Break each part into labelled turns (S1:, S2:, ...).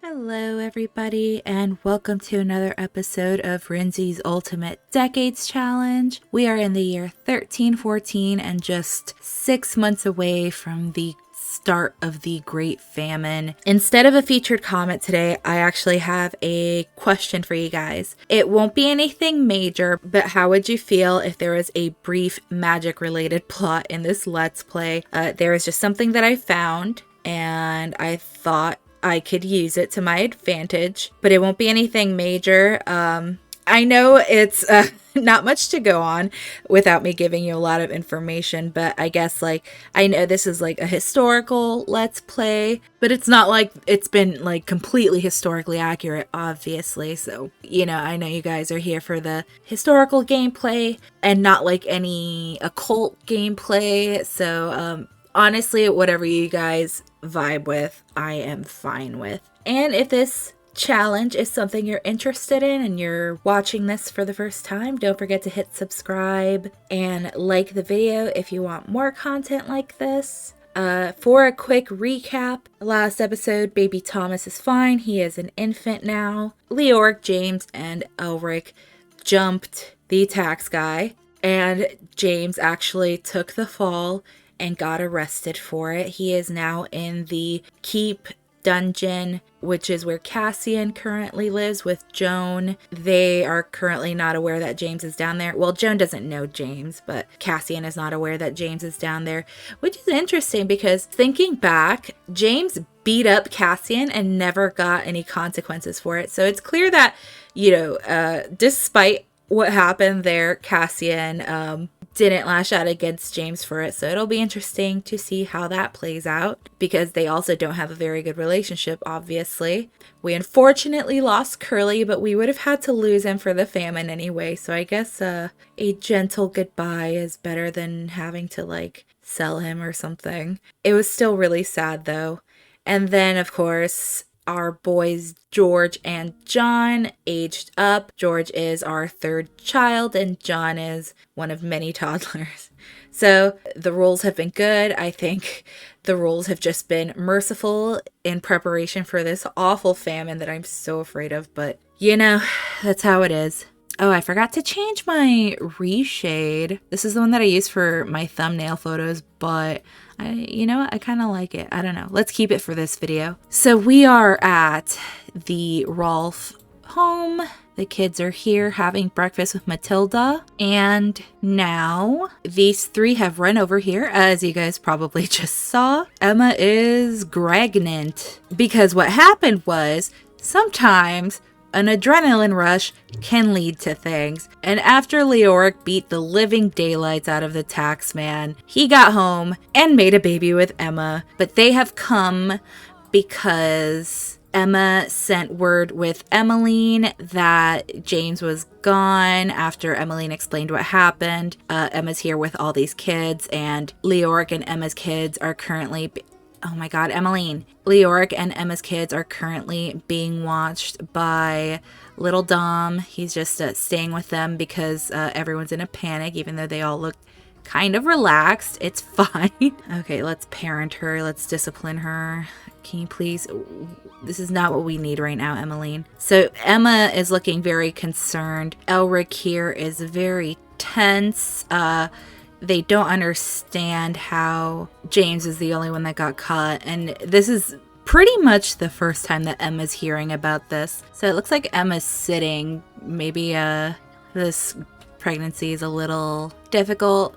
S1: Hello, everybody, and welcome to another episode of Rinzi's Ultimate Decades Challenge. We are in the year 1314 and just 6 months away from the start of the Great Famine. Instead of a featured comment today, I actually have a question for you guys. It won't be anything major, but how would you feel if there was a brief magic-related plot in this Let's Play? There is just something that I found, and I thought I could use it to my advantage, but it won't be anything major. I know it's not much to go on without me giving you a lot of information, but I guess I know this is like a historical Let's Play, but it's not like it's been like completely historically accurate, obviously. So, I know you guys are here for the historical gameplay and not like any occult gameplay. So, honestly, whatever you guys vibe with, I am fine with. And if this challenge is something you're interested in and you're watching this for the first time, don't forget to hit subscribe and like the video if you want more content like this. For a quick recap, last episode, baby Thomas is fine. He is an infant now. Elric, James, and Elric jumped the tax guy, and James actually took the fall and got arrested for it. He is now in the Keep dungeon, which is where Cassian currently lives with Joan. They are currently not aware that James is down there. Well, Joan doesn't know James, but Cassian is not aware that James is down there, which is interesting because thinking back, James beat up Cassian and never got any consequences for it. So it's clear that, despite what happened there, Cassian didn't lash out against James for it. So it'll be interesting to see how that plays out because they also don't have a very good relationship, obviously. We unfortunately lost Curly, but we would have had to lose him for the famine anyway. So I guess a gentle goodbye is better than having to sell him or something. It was still really sad though. And then of course, our boys George and John aged up. George is our third child and John is one of many toddlers. So the rules have been good. I think the rules have just been merciful in preparation for this awful famine that I'm so afraid of. But that's how it is. Oh, I forgot to change my reshade. This is the one that I use for my thumbnail photos, but I kind of like it. I don't know. Let's keep it for this video. So we are at the Rolf home. The kids are here having breakfast with Matilda. And now these three have run over here, as you guys probably just saw. Emma is pregnant because what happened was sometimes an adrenaline rush can lead to things. And after Elric beat the living daylights out of the tax man, he got home and made a baby with Emma. But they have come because Emma sent word with Emmeline that James was gone after Emmeline explained what happened. Emma's here with all these kids, and Elric and Emma's kids are currently... Oh my god, Emmeline. Elric and Emma's kids are currently being watched by little Dom. He's just staying with them because everyone's in a panic, even though they all look kind of relaxed. It's fine. Okay, let's parent her. Let's discipline her. Can you please? This is not what we need right now, Emmeline. So Emma is looking very concerned. Elric here is very tense. They don't understand how James is the only one that got caught. And this is pretty much the first time that Emma's hearing about this. So it looks like Emma's sitting. Maybe this pregnancy is a little difficult.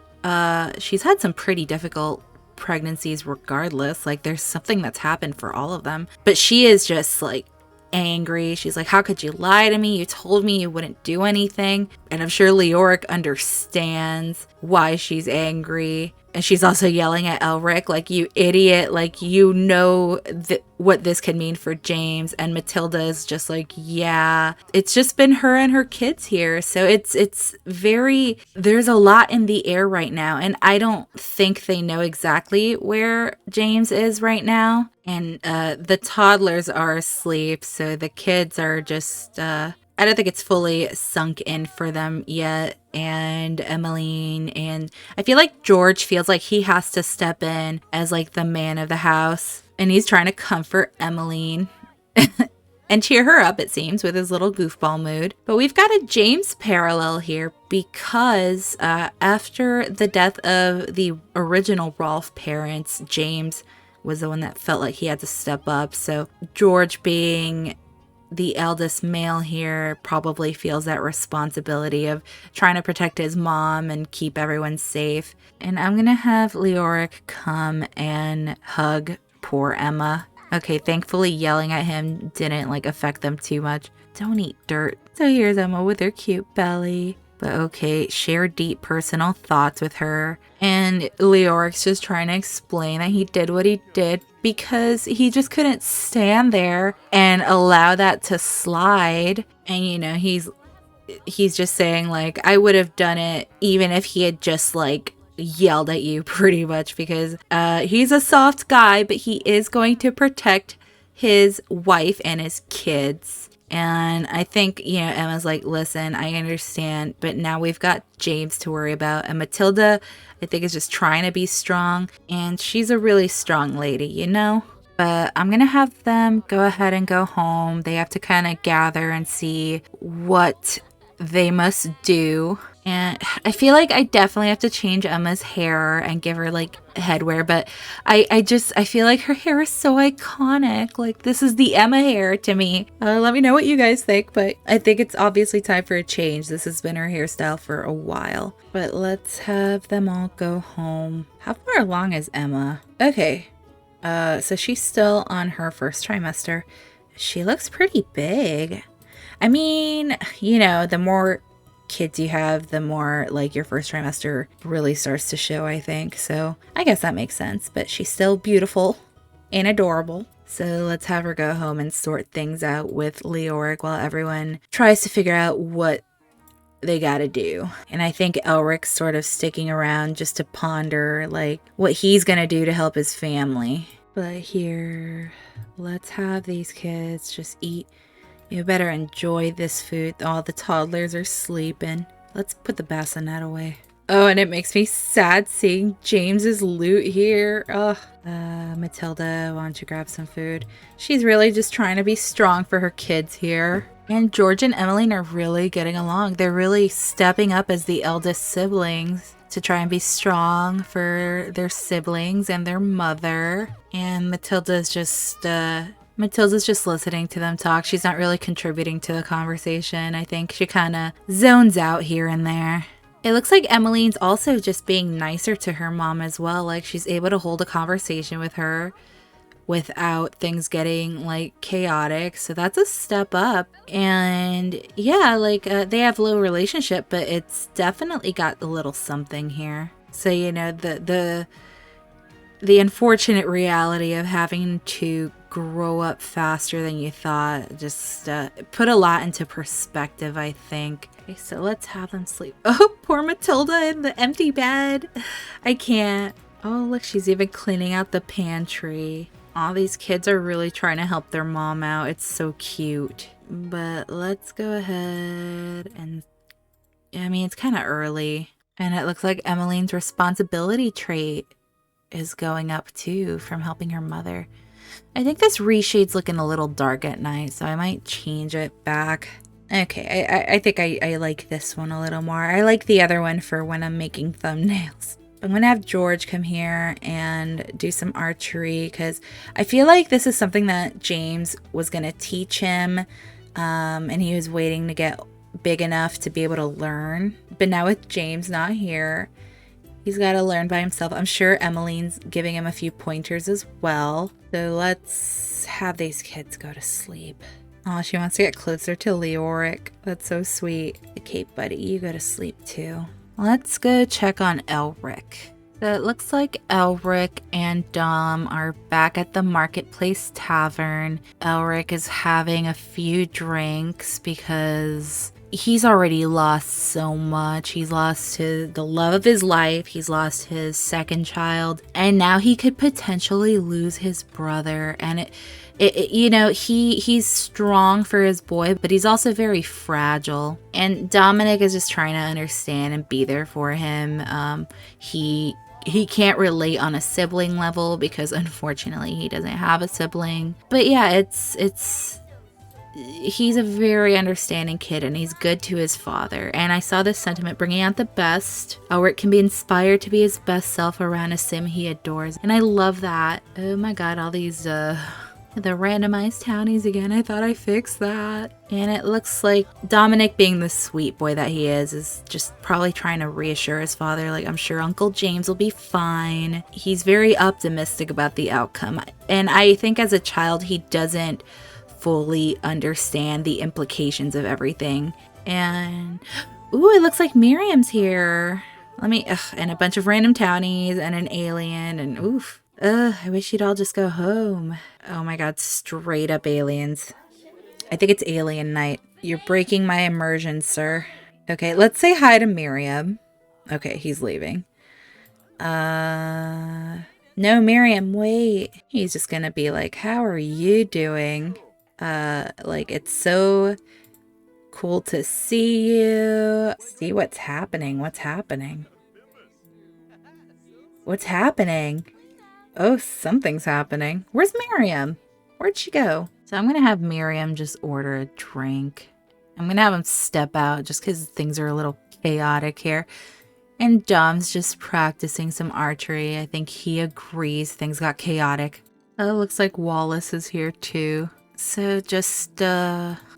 S1: She's had some pretty difficult pregnancies regardless. There's something that's happened for all of them. But she is just angry. She's like, how could you lie to me? You told me you wouldn't do anything. And I'm sure Elric understands why she's angry. And she's also yelling at Elric, you idiot, what this could mean for James. And Matilda is just yeah, it's just been her and her kids here. So it's very, there's a lot in the air right now. And I don't think they know exactly where James is right now. And the toddlers are asleep. So the kids are just, I don't think it's fully sunk in for them yet. And Emmeline, and I feel like George feels like he has to step in as the man of the house, and he's trying to comfort Emmeline. and cheer her up, it seems, with his little goofball mood. But we've got a James parallel here because after the death of the original Rolf parents, James was the one that felt like he had to step up. So George, being the eldest male here, probably feels that responsibility of trying to protect his mom and keep everyone safe. And I'm gonna have Leoric come and hug poor Emma. Okay, thankfully yelling at him didn't like affect them too much. Don't eat dirt. So here's Emma with her cute belly. But okay, share deep personal thoughts with her. And Leoric's just trying to explain that he did what he did because he just couldn't stand there and allow that to slide. And you know, he's just saying like, I would have done it even if he had just like yelled at you, pretty much, because he's a soft guy, but he is going to protect his wife and his kids. And I think, you know, Emma's like, listen, I understand, but now we've got James to worry about. And Matilda, I think, is just trying to be strong. And she's a really strong lady, you know? But I'm going to have them go ahead and go home. They have to kind of gather and see what they must do. And I feel like I definitely have to change Emma's hair and give her like headwear, but I feel like her hair is so iconic. Like, this is the Emma hair to me. Let me know what you guys think, but I think it's obviously time for a change. This has been her hairstyle for a while. But let's have them all go home. How far along is Emma? Okay. So she's still on her first trimester. She looks pretty big. I mean, you know, the more kids you have, the more like your first trimester really starts to show, I think. So I guess that makes sense, but she's still beautiful and adorable. So let's have her go home and sort things out with Leoric while everyone tries to figure out what they gotta do. And I think Elric's sort of sticking around just to ponder like what he's gonna do to help his family. But here, let's have these kids just eat. You better enjoy this food. All the toddlers are sleeping. Let's put the bassinet away. Oh, and it makes me sad seeing James's loot here. Ugh. Matilda, why don't you grab some food? She's really just trying to be strong for her kids here. And George and Emmeline are really getting along. They're really stepping up as the eldest siblings to try and be strong for their siblings and their mother. And Matilda's just listening to them talk. She's not really contributing to the conversation. I think she kind of zones out here and there. It looks like Emmeline's also just being nicer to her mom as well. Like, she's able to hold a conversation with her without things getting like chaotic. So that's a step up. And yeah, like they have a low relationship, but it's definitely got a little something here. So, you know, the unfortunate reality of having to grow up faster than you thought just put a lot into perspective, I think. Okay, so let's have them sleep. Oh, poor Matilda in the empty bed. I can't. Oh, look, she's even cleaning out the pantry. All these kids are really trying to help their mom out. It's so cute. But let's go ahead and... I mean, it's kind of early. And it looks like Emmeline's responsibility trait is going up too from helping her mother. I think this reshade's looking a little dark at night, so I might change it back. Okay, I think I like this one a little more. I like the other one for when I'm making thumbnails. I'm gonna have George come here and do some archery because I feel like this is something that James was gonna teach him, and he was waiting to get big enough to be able to learn. But now with James not here, he's got to learn by himself. I'm sure Emmeline's giving him a few pointers as well. So let's have these kids go to sleep. Oh, she wants to get closer to Leoric. That's so sweet. Okay, buddy, you go to sleep too. Let's go check on Elric. So it looks like Elric and Dom are back at the Marketplace Tavern. Elric is having a few drinks because he's already lost so much. He's lost the love of his life. He's lost his second child. And now he could potentially lose his brother. And you know, he's strong for his boy, but he's also very fragile. And Dominic is just trying to understand and be there for him. He can't relate on a sibling level because unfortunately he doesn't have a sibling. But yeah, it's he's a very understanding kid and he's good to his father. And I saw this sentiment bringing out the best. Elric can be inspired to be his best self around a sim he adores. And I love that. Oh my god, all these, the randomized townies again. I thought I fixed that. And it looks like Dominic, being the sweet boy that he is just probably trying to reassure his father, like, I'm sure Uncle James will be fine. He's very optimistic about the outcome. And I think as a child, he doesn't fully understand the implications of everything. And ooh, it looks like Miriam's here. And a bunch of random townies and an alien and oof. I wish you'd all just go home. Oh my god, straight up aliens. I think it's alien night. You're breaking my immersion, sir. Okay, let's say hi to Miriam. Okay, he's leaving. No, Miriam, wait. He's just gonna be like, how are you doing? Like, it's so cool to see you. See what's happening. What's happening? What's happening? Oh, something's happening. Where's Miriam? Where'd she go? So I'm gonna have Miriam just order a drink. I'm gonna have him step out just because things are a little chaotic here. And Dom's just practicing some archery. I think he agrees things got chaotic. Oh, looks like Wallace is here too. So just,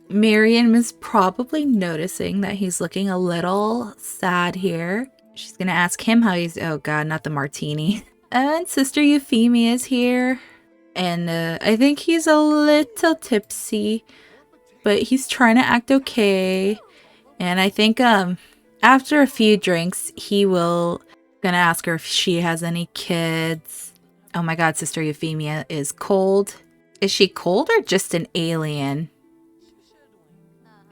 S1: Miriam is probably noticing that he's looking a little sad here. She's gonna ask him how he's, oh god, not the martini. And Sister Euphemia is here. And I think he's a little tipsy, but he's trying to act okay. And I think after a few drinks, he will gonna ask her if she has any kids. Oh my god, Sister Euphemia is cold. Is she cold or just an alien?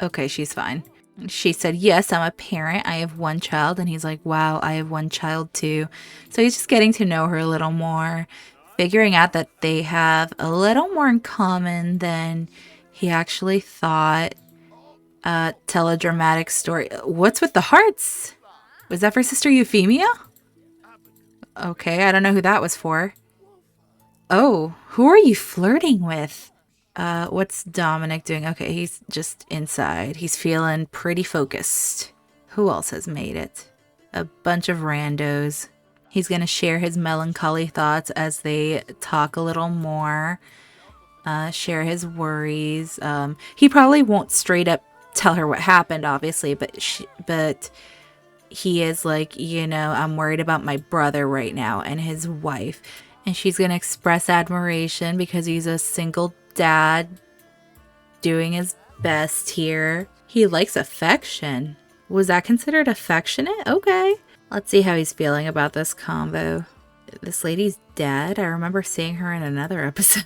S1: Okay, she's fine. She said, yes, I'm a parent. I have one child. And he's like, wow, I have one child too. So he's just getting to know her a little more, figuring out that they have a little more in common than he actually thought. Tell a dramatic story. What's with the hearts? Was that for Sister Euphemia? Okay, I don't know who that was for. Oh, who are you flirting with? What's Dominic doing? Okay, he's just inside. He's feeling pretty focused. Who else has made it? A bunch of randos. He's gonna share his melancholy thoughts as they talk a little more. Share his worries. He probably won't straight up tell her what happened, obviously, but he is like, you know, I'm worried about my brother right now and his wife. And she's gonna express admiration because he's a single dad doing his best here. He likes affection. Was that considered affectionate? Okay. Let's see how he's feeling about this combo. This lady's dead. I remember seeing her in another episode.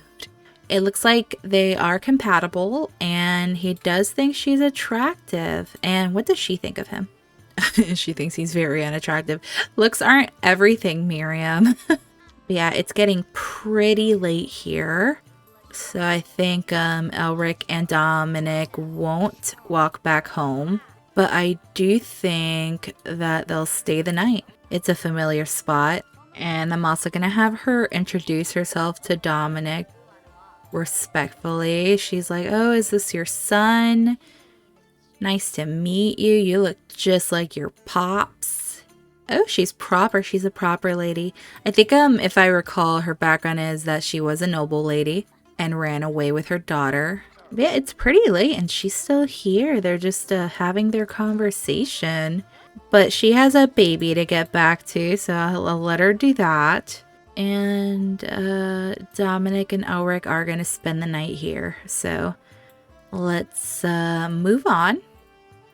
S1: It looks like they are compatible and he does think she's attractive. And what does she think of him? She thinks he's very unattractive. Looks aren't everything, Miriam. Yeah, it's getting pretty late here. So I think Elric and Dominic won't walk back home. But I do think that they'll stay the night. It's a familiar spot. And I'm also going to have her introduce herself to Dominic respectfully. She's like, oh, is this your son? Nice to meet you. You look just like your pops. Oh, she's proper. She's a proper lady. I think if I recall, her background is that she was a noble lady and ran away with her daughter. Yeah, it's pretty late and she's still here. They're just having their conversation. But she has a baby to get back to, so I'll let her do that. And Dominic and Elric are going to spend the night here. So let's move on.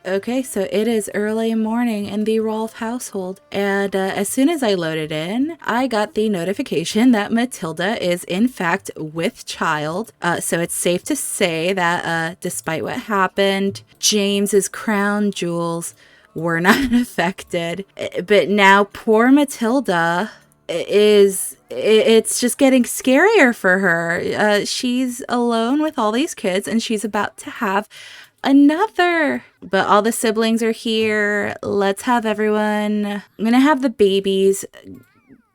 S1: Okay, so it is early morning in the Rolf household, and as soon as I loaded in, I got the notification that Matilda is in fact with child. So it's safe to say that despite what happened, James's crown jewels were not affected. But now poor Matilda it's just getting scarier for her. She's alone with all these kids, and she's about to have another. But all the siblings are here. Let's have everyone. I'm gonna have the babies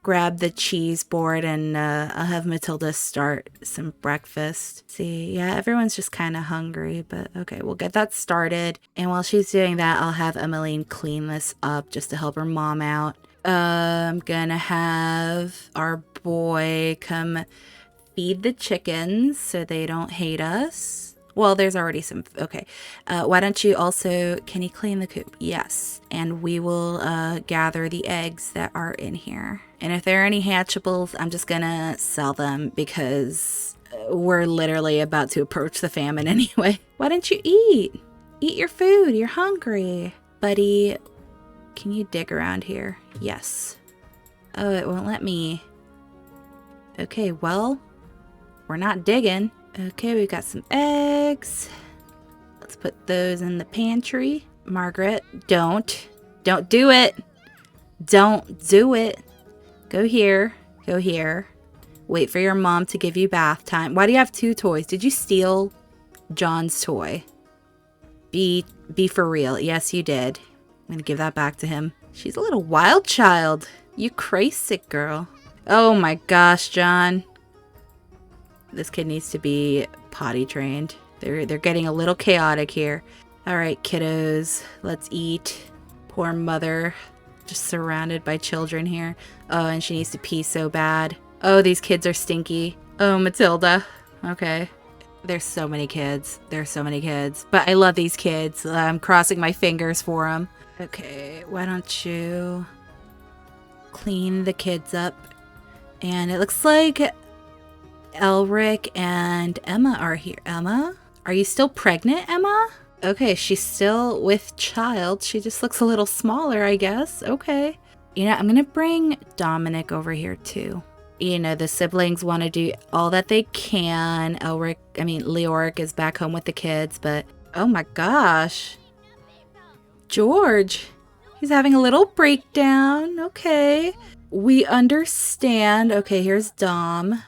S1: grab the cheese board and I'll have Matilda start some breakfast. See, yeah, everyone's just kind of hungry, but okay, we'll get that started. And while she's doing that, I'll have Emmeline clean this up just to help her mom out. I'm gonna have our boy come feed the chickens so they don't hate us. Well, there's already some. Okay. Why don't you also, can you clean the coop? Yes. And we will gather the eggs that are in here. And if there are any hatchables, I'm just going to sell them because we're literally about to approach the famine anyway. Why don't you eat? Eat your food. You're hungry. Buddy, can you dig around here? Yes. Oh, it won't let me. Okay, well, we're not digging. Okay, we've got some eggs. Let's put those in the pantry. Margaret, don't do it. Don't do it. Go here. Go here. Wait for your mom to give you bath time. Why do you have 2 toys? Did you steal John's toy? Be for real. Yes, you did. I'm gonna give that back to him. She's a little wild child. You crazy girl. Oh my gosh, John. This kid needs to be potty trained. They're getting a little chaotic here. All right, kiddos, let's eat. Poor mother, just surrounded by children here. Oh, and she needs to pee so bad. Oh, these kids are stinky. Oh, Matilda. Okay. There's so many kids. There's so many kids. But I love these kids. I'm crossing my fingers for them. Okay, why don't you clean the kids up? And it looks like Elric and Emma are here. Emma? Are you still pregnant, Emma? Okay, she's still with child. She just looks a little smaller, I guess. Okay. You know, I'm gonna bring Dominic over here too. You know, the siblings want to do all that they can. Leoric is back home with the kids, but oh my gosh. George, he's having a little breakdown. Okay. We understand. Okay, here's Dom.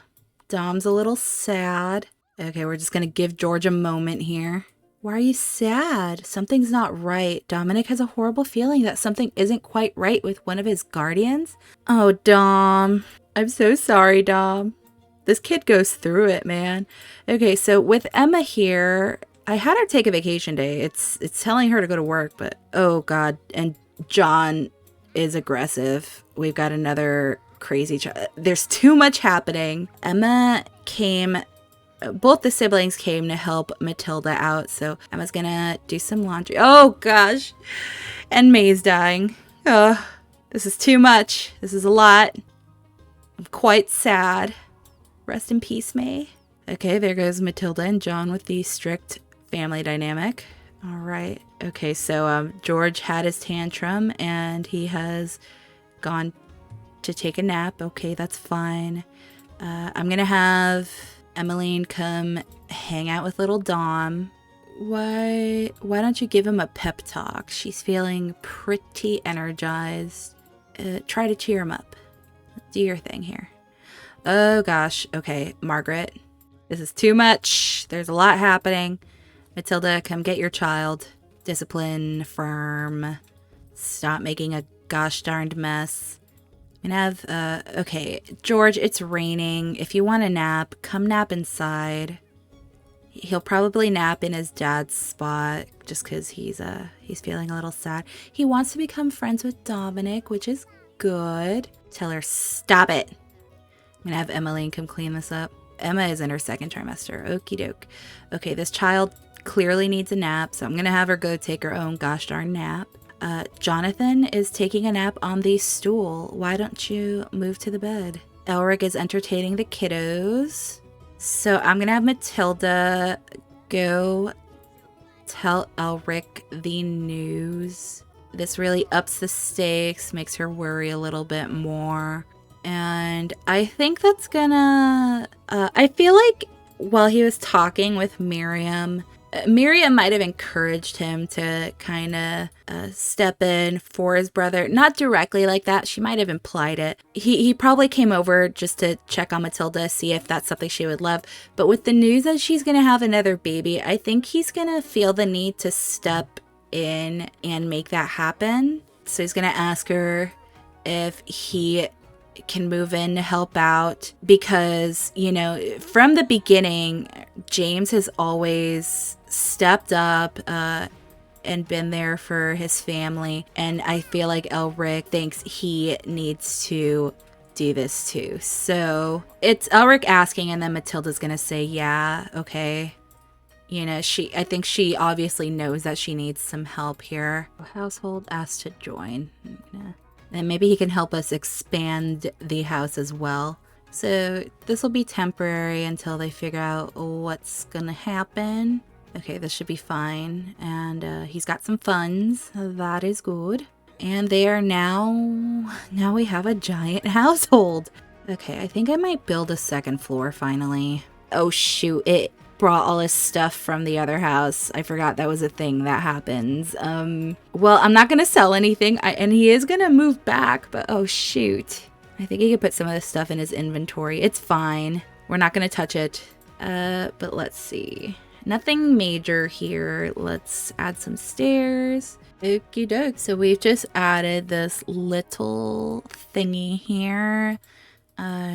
S1: Dom's a little sad. Okay, we're just gonna give George a moment here. Why are you sad? Something's not right. Dominic has a horrible feeling that something isn't quite right with one of his guardians. Oh, Dom. I'm so sorry, Dom. This kid goes through it, man. Okay, so with Emma here, I had her take a vacation day. It's telling her to go to work, but oh god. And John is aggressive. We've got another crazy child. There's too much happening. Emma came, both the siblings came to help Matilda out, so Emma's gonna do some laundry. Oh gosh. And May's dying. Oh, this is too much. This is a lot. I'm quite sad. Rest in peace, May. Okay, there goes Matilda and John with the strict family dynamic. All right. Okay, so George had his tantrum and he has gone to take a nap. Okay, that's fine. I'm gonna have Emmeline come hang out with little Dom. Why don't you give him a pep talk? She's feeling pretty energized. Try to cheer him up. Do your thing here. Oh gosh. Okay, Margaret. This is too much. There's a lot happening. Matilda, come get your child. Discipline, firm. Stop making a gosh darned mess. I'm gonna have, okay, George, it's raining. If you want a nap, come nap inside. He'll probably nap in his dad's spot just because he's feeling a little sad. He wants to become friends with Dominic, which is good. Tell her, stop it. I'm gonna have Emmeline come clean this up. Emma is in her 2nd trimester. Okie doke. Okay, this child clearly needs a nap, so I'm gonna have her go take her own gosh darn nap. Jonathan is taking a nap on the stool. Why don't you move to the bed? Elric is entertaining the kiddos. So I'm gonna have Matilda go tell Elric the news. This really ups the stakes, makes her worry a little bit more. And I think that's gonna... I feel like while he was talking with Miriam might have encouraged him to kind of step in for his brother. Not directly like that. She might have implied it. He probably came over just to check on Matilda, see if that's something she would love. But with the news that she's going to have another baby, I think he's going to feel the need to step in and make that happen. So he's going to ask her if he can move in to help out because, you know, from the beginning, James has always stepped up and been there for his family. And I feel like Elric thinks he needs to do this too. So it's Elric asking, and then Matilda's gonna say, yeah, okay. You know, I think she obviously knows that she needs some help here. Household asked to join. And maybe he can help us expand the house as well. So this will be temporary until they figure out what's gonna happen. Okay, this should be fine. And he's got some funds. That is good. And they are now we have a giant household. Okay, I think I might build a second floor finally. Oh shoot, it brought all his stuff from the other house. I forgot that was a thing that happens. Well, I'm not gonna sell anything, and he is gonna move back, but oh shoot. I think he could put some of this stuff in his inventory. It's fine. We're not gonna touch it. But let's see. Nothing major here. Let's add some stairs. Okie doke. So we've just added this little thingy here.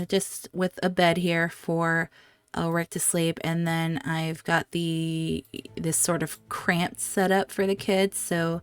S1: Just with a bed here for Elric to sleep, and then I've got this sort of cramped setup for the kids. So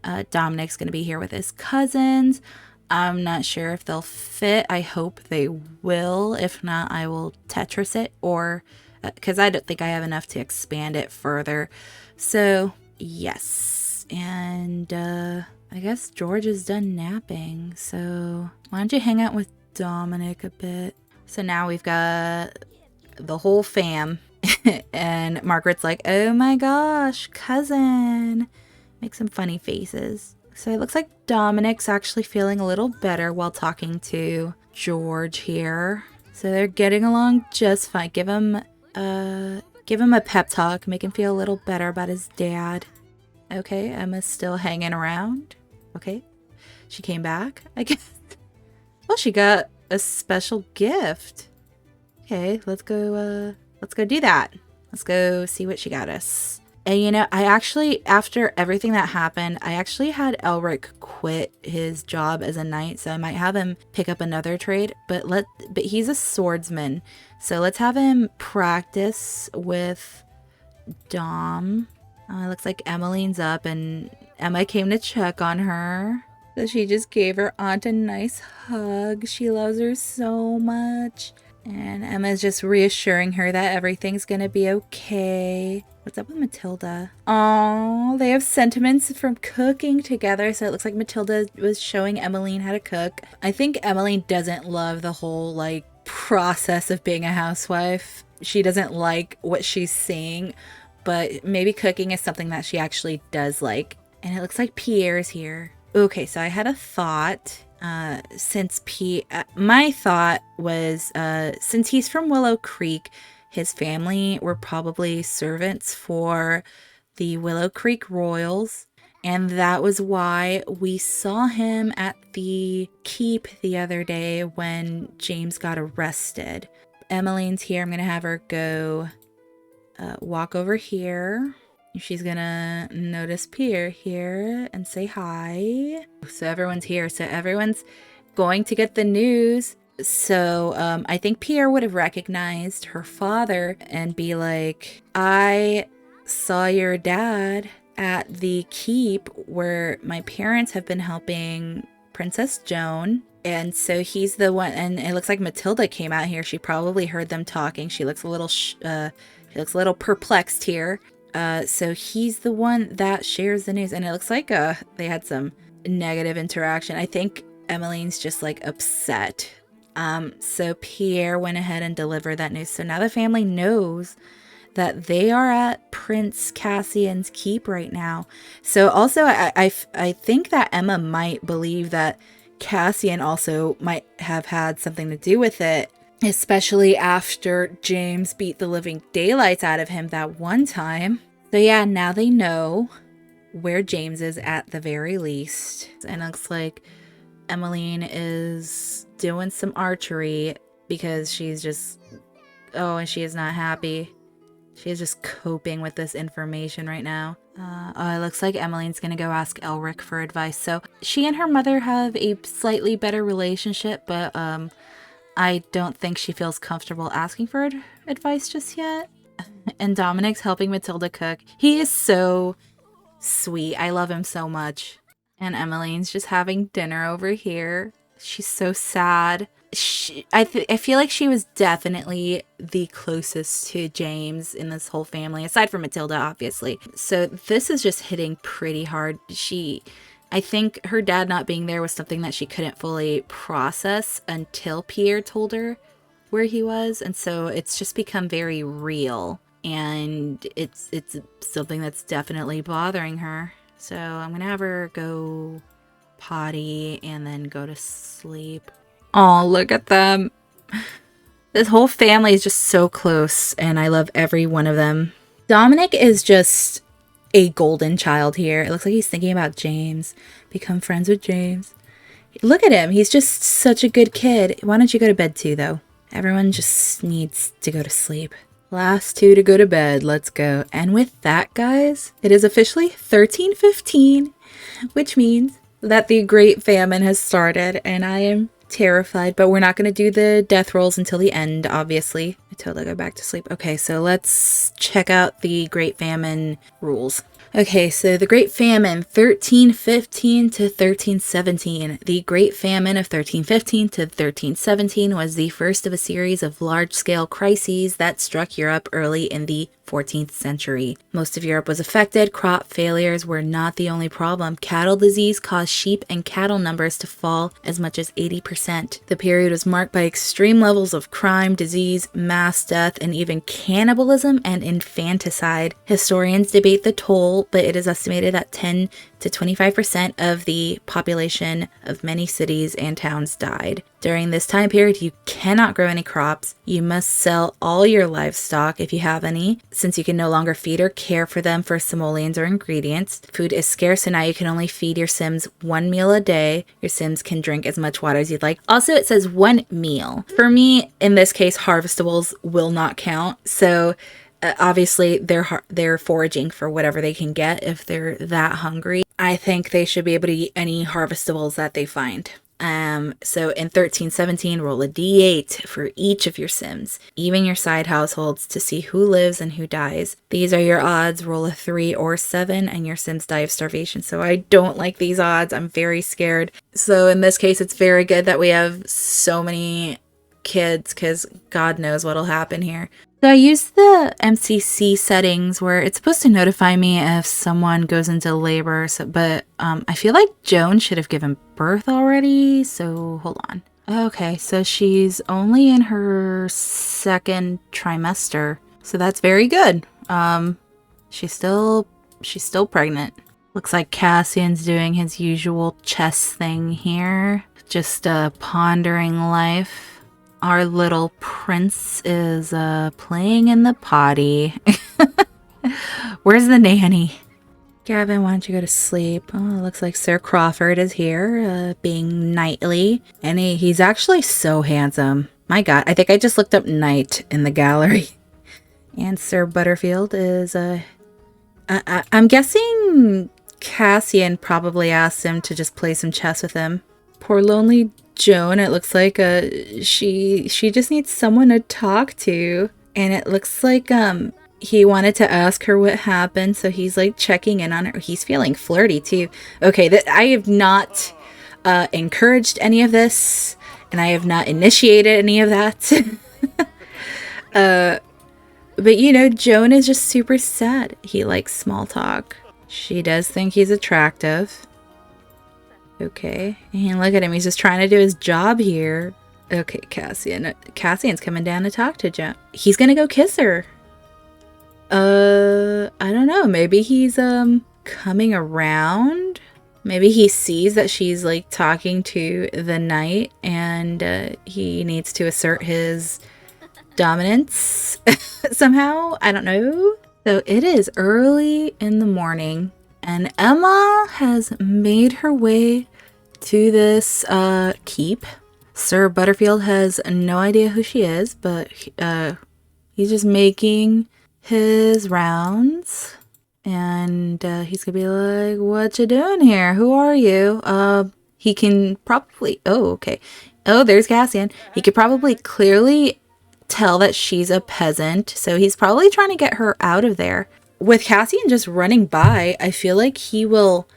S1: Dominic's gonna be here with his cousins. I'm not sure if they'll fit. I hope they will. If not, I will Tetris it, or because I don't think I have enough to expand it further. So yes, and I guess George is done napping. So why don't you hang out with Dominic a bit? So now we've got the whole fam. And Margaret's like, oh my gosh, cousin. Make some funny faces. So it looks like Dominic's actually feeling a little better while talking to George here. So they're getting along just fine. Give him a pep talk. Make him feel a little better about his dad. Okay, Emma's still hanging around. Okay, she came back, I guess. Well, she got a special gift. Okay, let's go do that. Let's go see what she got us. And you know, I actually, after everything that happened, I actually had Elric quit his job as a knight, so I might have him pick up another trade, but he's a swordsman. So let's have him practice with Dom. It looks like Emmeline's up, and Emma came to check on her. So she just gave her aunt a nice hug. She loves her so much. And Emma's just reassuring her that everything's gonna be okay. What's up with Matilda? Oh, they have sentiments from cooking together. So it looks like Matilda was showing Emmeline how to cook. I think Emmeline doesn't love the whole like process of being a housewife. She doesn't like what she's seeing, but maybe cooking is something that she actually does like. And it looks like Pierre's here. Okay, so I had a thought. My thought was, since he's from Willow Creek, his family were probably servants for the Willow Creek Royals, and that was why we saw him at the keep the other day when James got arrested. Emmeline's here. I'm gonna have her go walk over here. She's gonna notice Pierre here and say hi. So everyone's here. So everyone's going to get the news. So I think Pierre would have recognized her father and be like, I saw your dad at the keep where my parents have been helping Princess Joan. And so he's the one, and it looks like Matilda came out here. She probably heard them talking. She looks a little perplexed here. So he's the one that shares the news, and it looks like they had some negative interaction. I think Emmeline's just like upset. So Pierre went ahead and delivered that news. So now the family knows that they are at Prince Cassian's keep right now. So also I think that Emma might believe that Cassian also might have had something to do with it, especially after James beat the living daylights out of him that one time. So yeah, now they know where James is at the very least. And it looks like Emmeline is doing some archery because she's just, and she is not happy. She is just coping with this information right now. It looks like Emmeline's gonna go ask Elric for advice. So she and her mother have a slightly better relationship, but I don't think she feels comfortable asking for advice just yet. And Dominic's helping Matilda cook. He is so sweet. I love him so much. And Emmeline's just having dinner over here. She's so sad. I feel like she was definitely the closest to James in this whole family, aside from Matilda, obviously. So this is just hitting pretty hard. I think her dad not being there was something that she couldn't fully process until Pierre told her where he was. And so it's just become very real. And it's something that's definitely bothering her. So I'm going to have her go potty and then go to sleep. Oh, look at them. This whole family is just so close, and I love every one of them. Dominic is just a golden child here. It looks like he's thinking about James. Become friends with James. Look at him. He's just such a good kid. Why don't you go to bed too, though? Everyone just needs to go to sleep. Last two to go to bed. Let's go. And with that, guys, it is officially 13:15, which means that the Great Famine has started, and I am terrified, but we're not going to do the death rolls until the end, obviously. Matilda, go back to sleep. Okay, so let's check out the Great Famine rules. Okay, so the Great Famine, 1315 to 1317. The Great Famine of 1315 to 1317 was the first of a series of large-scale crises that struck Europe early in the 14th century. Most of Europe was affected. Crop failures were not the only problem. Cattle disease caused sheep and cattle numbers to fall as much as 80%. The period was marked by extreme levels of crime, disease, mass death, and even cannibalism and infanticide. Historians debate the toll, but it is estimated that 10 to 25% of the population of many cities and towns died. During this time period, you cannot grow any crops. You must sell all your livestock if you have any, since you can no longer feed or care for them for simoleons or ingredients. Food is scarce, so now you can only feed your Sims one meal a day. Your Sims can drink as much water as you'd like. Also, it says one meal. For me, in this case, harvestables will not count. So obviously, they're foraging for whatever they can get if they're that hungry. I think they should be able to eat any harvestables that they find. So in 1317, roll a d8 for each of your Sims, even your side households, to see who lives and who dies. These are your odds. Roll a 3 or 7 and your Sims die of starvation. So I don't like these odds. I'm very scared. So in this case, it's very good that we have so many kids, because God knows what'll happen here. So I used the MCC settings where it's supposed to notify me if someone goes into labor, but I feel like Joan should have given birth already, so hold on. Okay, so she's only in her second trimester, so that's very good. She's still pregnant. Looks like Cassian's doing his usual chess thing here, just pondering life. Our little prince is playing in the potty. Where's the nanny? Gavin, why don't you go to sleep? Oh, it looks like Sir Crawford is here, being knightly. And he's actually so handsome. My God, I think I just looked up knight in the gallery. And Sir Butterfield is... I'm guessing Cassian probably asked him to just play some chess with him. Poor lonely Joan, it looks like she just needs someone to talk to, and it looks like he wanted to ask her what happened, so he's like checking in on her. He's feeling flirty too. Okay, I have not encouraged any of this, and I have not initiated any of that. But you know, Joan is just super sad. He likes small talk. She does think he's attractive. Okay, and look at him. He's just trying to do his job here. Okay, Cassian's coming down to talk to Joan. He's gonna go kiss her. I don't know. Maybe he's coming around. Maybe he sees that she's like talking to the knight, and he needs to assert his dominance somehow. I don't know. So it is early in the morning, and Emma has made her way to this keep. Sir Butterfield has no idea who she is, but he's just making his rounds. And he's gonna be like, what you doing here? Who are you? He can probably, oh, okay. Oh, there's Cassian. He could probably clearly tell that she's a peasant. So he's probably trying to get her out of there. With Cassian just running by, I feel like he will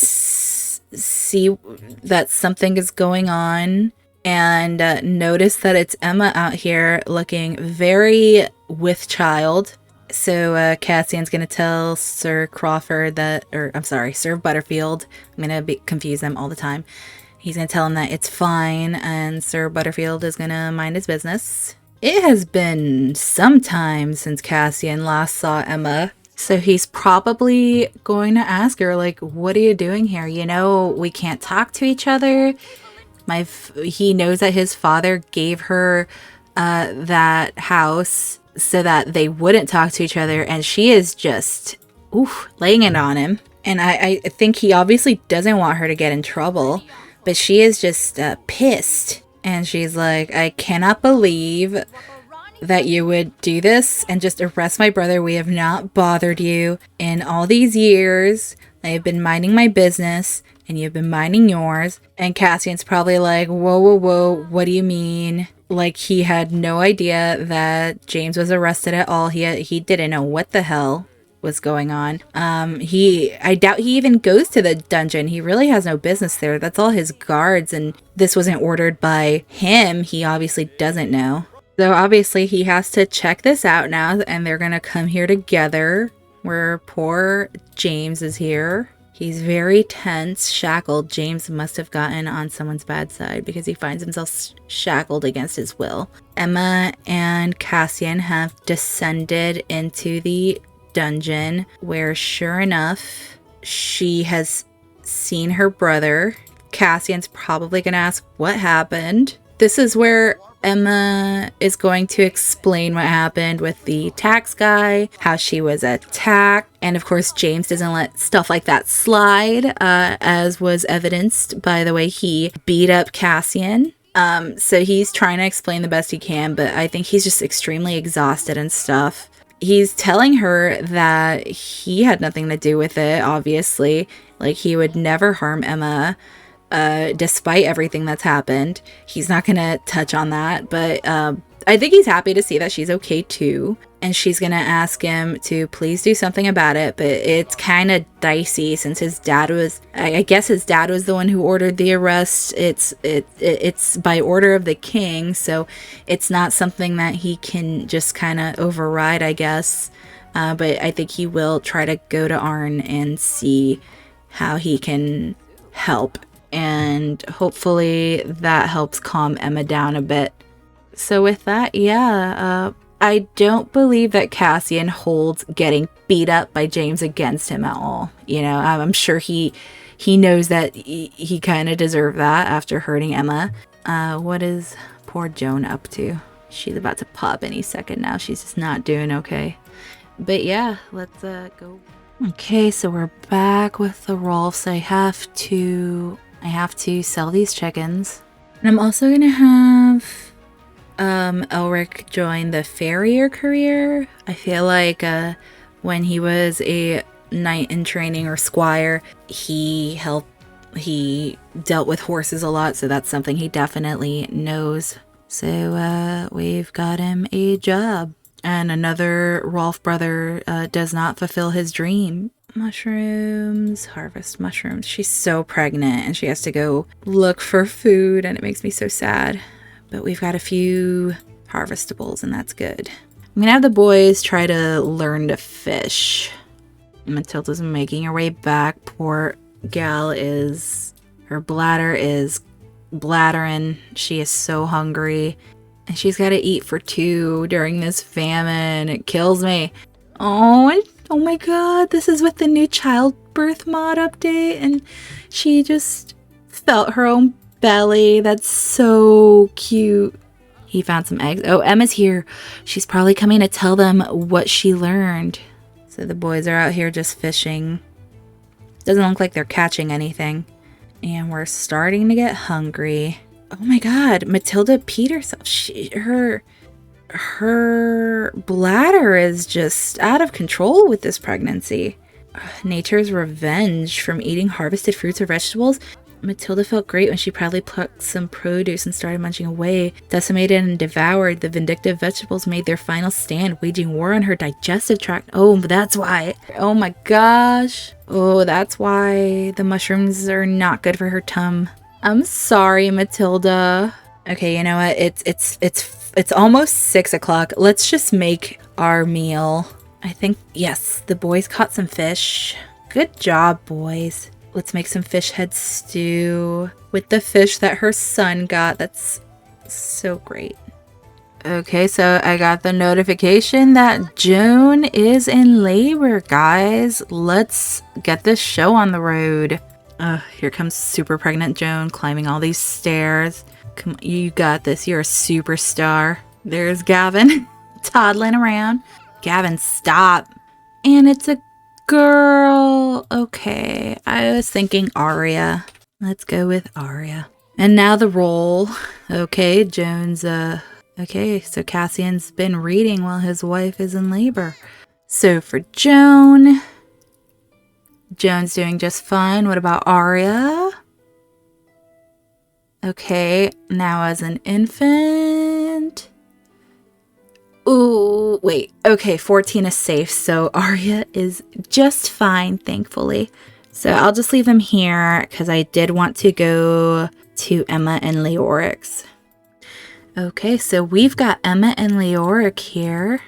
S1: see that something is going on and notice that it's Emma out here looking very with child. So Cassian's gonna tell Sir Crawford that, or I'm sorry, Sir Butterfield. I'm gonna confuse them all the time. He's gonna tell him that it's fine, and Sir Butterfield is gonna mind his business. It has been some time since Cassian last saw Emma, so he's probably going to ask her, like, what are you doing here? You know, we can't talk to each other. He knows that his father gave her that house so that they wouldn't talk to each other, and she is just laying it on him. And I think he obviously doesn't want her to get in trouble, but she is just pissed. And she's like, I cannot believe that you would do this and just arrest my brother. We have not bothered you in all these years. I have been minding my business and you've been minding yours. And Cassian's probably like, whoa, what do you mean? Like, he had no idea that James was arrested at all. He didn't know what the hell was going on. I doubt he even goes to the dungeon. He really has no business there. That's all his guards, and this wasn't ordered by him. He obviously doesn't know. So obviously he has to check this out now, and they're gonna come here together where poor James is here. He's very tense, shackled. James must have gotten on someone's bad side because he finds himself shackled against his will. Emma and Cassian have descended into the dungeon where, sure enough, she has seen her brother. Cassian's probably gonna ask what happened. This is where Emma is going to explain what happened with the tax guy, how she was attacked, and of course James doesn't let stuff like that slide, as was evidenced by the way he beat up Cassian. So he's trying to explain the best he can, but I think he's just extremely exhausted and stuff. He's telling her that he had nothing to do with it, obviously. Like, he would never harm Emma, despite everything that's happened. He's not gonna touch on that, but I think he's happy to see that she's okay too. And she's gonna ask him to please do something about it, but it's kind of dicey since his dad was, I guess his dad was the one who ordered the arrest. It's by order of the king, so it's not something that he can just kind of override, I guess. But I think he will try to go to Arn and see how he can help. And hopefully that helps calm Emma down a bit. So with that, I don't believe that Cassian holds getting beat up by James against him at all. You know, I'm sure he knows that he kind of deserved that after hurting Emma. What is poor Joan up to? She's about to pop any second now. She's just not doing okay. But yeah, let's go. Okay, so we're back with the Rolfs. I have to sell these chickens. And I'm also going to have Elric join the farrier career. I feel like when he was a knight in training or squire, he dealt with horses a lot, so that's something he definitely knows. So we've got him a job. And another Rolf brother does not fulfill his dream. Mushrooms, harvest mushrooms. She's so pregnant and she has to go look for food, and it makes me so sad. But we've got a few harvestables, and that's good. I'm gonna have the boys try to learn to fish. Matilda's making her way back. Poor gal her bladder is bladdering. She is so hungry. And she's got to eat for two during this famine. It kills me. Oh my god, this is with the new childbirth mod update, and she just felt her own belly. That's so cute. He found some eggs. Oh, Emma's here. She's probably coming to tell them what she learned. So the boys are out here just fishing. Doesn't look like they're catching anything. And we're starting to get hungry. Oh my god, Matilda peed herself. her bladder is just out of control with this pregnancy. Nature's revenge from eating harvested fruits or vegetables. Matilda felt great when she proudly plucked some produce and started munching away. Decimated and devoured, the vindictive vegetables made their final stand, waging war on her digestive tract. Oh, that's why. Oh my gosh. Oh, that's why the mushrooms are not good for her tum. I'm sorry, Matilda. Okay, you know what? It's almost 6 o'clock. Let's just make our meal. I think, yes, the boys caught some fish. Good job, boys. Let's make some fish head stew with the fish that her son got. That's so great. Okay, so I got the notification that Joan is in labor, guys. Let's get this show on the road. Here comes super pregnant Joan climbing all these stairs. Come on, you got this. You're a superstar. There's Gavin toddling around. Gavin, stop. And it's a girl. Okay, I was thinking Arya. Let's go with Arya. And now the roll. Okay, Joan's, okay, so Cassian's been reading while his wife is in labor. So for Joan's doing just fine. What about Arya? Okay, now as an infant. Ooh, wait. Okay, 14 is safe, so Arya is just fine, thankfully. So I'll just leave them here because I did want to go to Emma and Leoric's. Okay, so we've got Emma and Leoric here,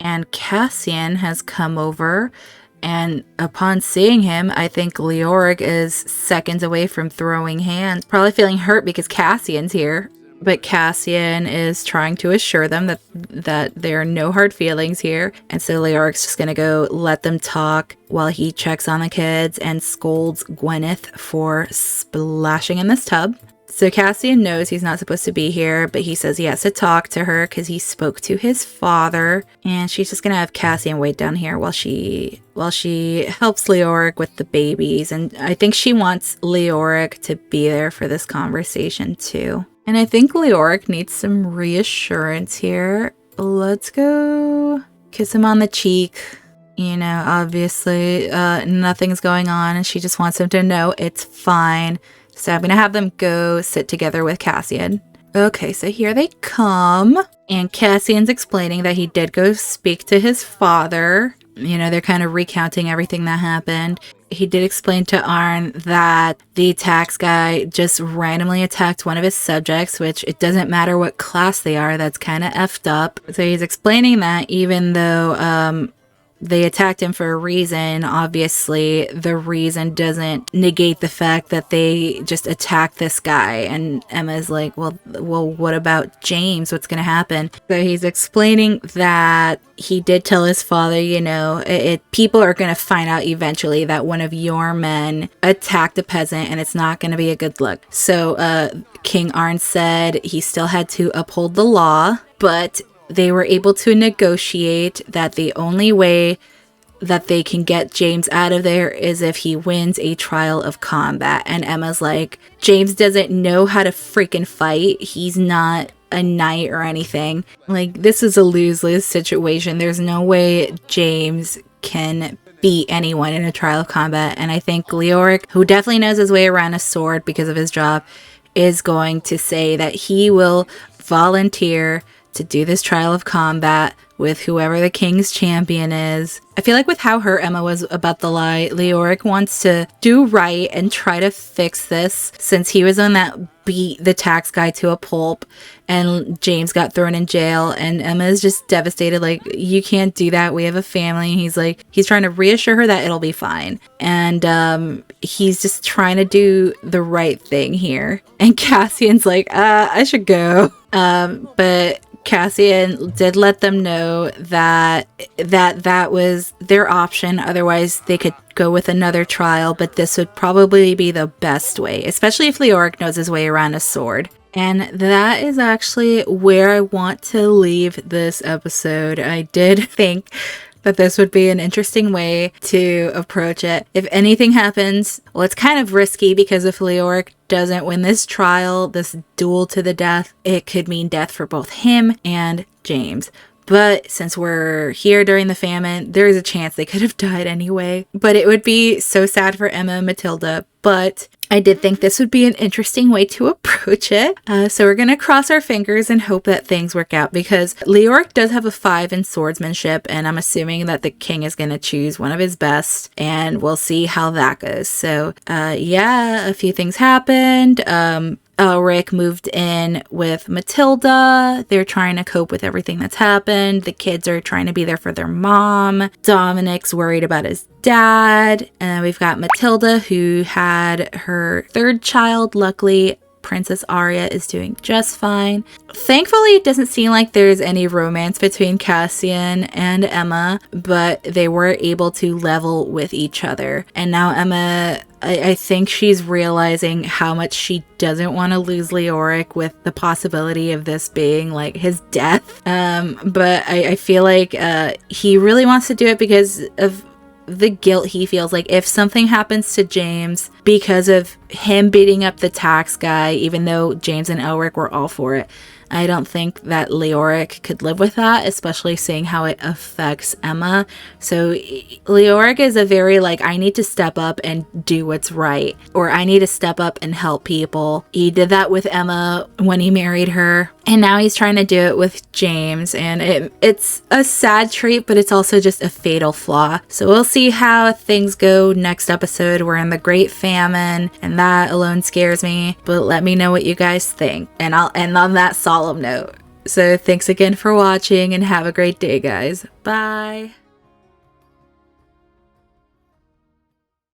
S1: and Cassian has come over, and upon seeing him, I think Leoric is seconds away from throwing hands, probably feeling hurt because Cassian's here. But Cassian is trying to assure them that there are no hard feelings here. And so Leoric's just going to go let them talk while he checks on the kids and scolds Gwyneth for splashing in this tub. So Cassian knows he's not supposed to be here, but he says he has to talk to her because he spoke to his father. And she's just going to have Cassian wait down here while she helps Leoric with the babies. And I think she wants Leoric to be there for this conversation too. And I think Leoric needs some reassurance here. Let's go kiss him on the cheek. You know, obviously nothing's going on and she just wants him to know it's fine. So I'm going to have them go sit together with Cassian. Okay, so here they come. And Cassian's explaining that he did go speak to his father. You know, they're kind of recounting everything that happened. He did explain to Arn that the tax guy just randomly attacked one of his subjects, which it doesn't matter what class they are, that's kind of effed up. So he's explaining that even though they attacked him for a reason, obviously the reason doesn't negate the fact that they just attacked this guy. And Emma's like, well, what about James? What's going to happen? So he's explaining that he did tell his father, you know, people are going to find out eventually that one of your men attacked a peasant and it's not going to be a good look. So King Arn said he still had to uphold the law, but they were able to negotiate that the only way that they can get James out of there is if he wins a trial of combat. And Emma's like, James doesn't know how to freaking fight. He's not a knight or anything. Like, this is a lose-lose situation. There's no way James can beat anyone in a trial of combat. And I think Leoric, who definitely knows his way around a sword because of his job, is going to say that he will volunteer to do this trial of combat with whoever the king's champion is. I feel like with how hurt Emma was about the lie, Leoric wants to do right and try to fix this, since he was the one that beat the tax guy to a pulp and James got thrown in jail, and Emma is just devastated, like, you can't do that, we have a family. He's trying to reassure her that it'll be fine, and he's just trying to do the right thing here. And Cassian's like, I should go. But Cassian did let them know that was their option. Otherwise, they could go with another trial, but this would probably be the best way, especially if Leoric knows his way around a sword. And that is actually where I want to leave this episode. I did think that this would be an interesting way to approach it. If anything happens, well, it's kind of risky because if Leoric doesn't win this trial, this duel to the death, it could mean death for both him and James. But since we're here during the famine, there is a chance they could have died anyway. But it would be so sad for Emma and Matilda. But I did think this would be an interesting way to approach it. So we're going to cross our fingers and hope that things work out, because Leoric does have a 5 in swordsmanship, and I'm assuming that the king is going to choose one of his best, and we'll see how that goes. So yeah, a few things happened. Elric moved in with Matilda. They're trying to cope with everything that's happened. The kids are trying to be there for their mom. Dominic's worried about his dad. And then we've got Matilda, who had her 3rd child. Luckily, Princess Arya is doing just fine. Thankfully, it doesn't seem like there's any romance between Cassian and Emma, but they were able to level with each other. And now Emma, I think she's realizing how much she doesn't want to lose Leoric, with the possibility of this being like his death. But I feel like he really wants to do it because of the guilt he feels. Like, if something happens to James because of him beating up the tax guy, even though James and Elric were all for it, I don't think that Leoric could live with that, especially seeing how it affects Emma. So Leoric is a very like, I need to step up and do what's right, or I need to step up and help people. He did that with Emma when he married her, and now he's trying to do it with James, and it's a sad trait, but it's also just a fatal flaw. So we'll see how things go next episode. We're in the Great Famine, and that alone scares me, but let me know what you guys think, and I'll end on that solemn note. So thanks again for watching, and have a great day, guys. Bye.